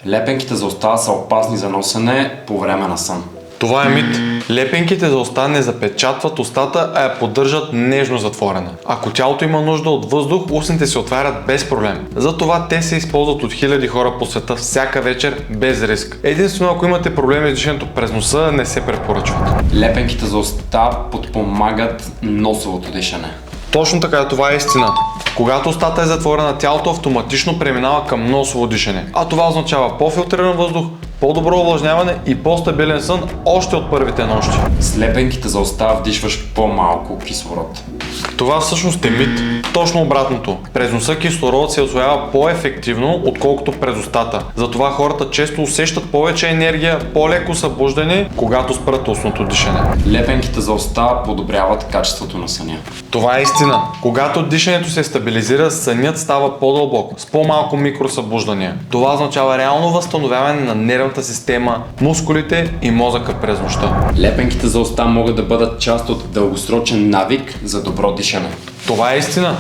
Лепенките за уста са опасни за носене по време на сън. Това е мит. Лепенките за уста не запечатват устата, а я поддържат нежно затворена. Ако тялото има нужда от въздух, устните се отварят без проблем. Затова те се използват от хиляди хора по света всяка вечер без риск. Единствено, ако имате проблеми с дишането през носа, не се препоръчват. Лепенките за уста подпомагат носовото дишане. Точно така, това е истина. Когато устата е затворена, тялото автоматично преминава към носово дишане. А това означава по-филтриран въздух, по-добро увлажняване и по-стабилен сън още от първите нощи. С лепенките за уста вдишваш по-малко кислород. Това всъщност е мит. Точно обратното. През носа кислород се усвоява по-ефективно, отколкото през устата. Затова хората често усещат повече енергия, по-леко събуждане, когато спрат устното дишане. Лепенките за уста подобряват качеството на съня. Това е истина. Когато дишането се стабилизира, сънят става по-дълбок, с по-малко микросъбуждания. Това означава реално възстановяване на нервната система, мускулите и мозъка през нощта. Лепенките за уста могат да бъдат част от дългосрочен навик за добро дишане. Това е истина.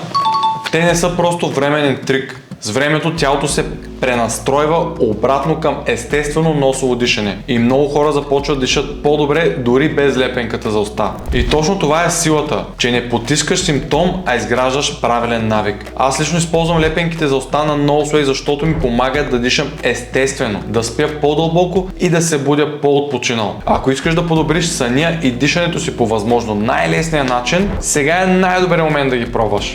Те не са просто временен трик. С времето тялото се пренастройва обратно към естествено носово дишане и много хора започват да дишат по-добре дори без лепенката за уста. И точно това е силата, че не потискаш симптом, а изграждаш правилен навик. Аз лично използвам лепенките за уста на NoSway, защото ми помагат да дишам естествено, да спя по-дълбоко и да се будя по-отпочинал. Ако искаш да подобриш съня и дишането си по възможно най-лесния начин, сега е най-добрият момент да ги пробваш.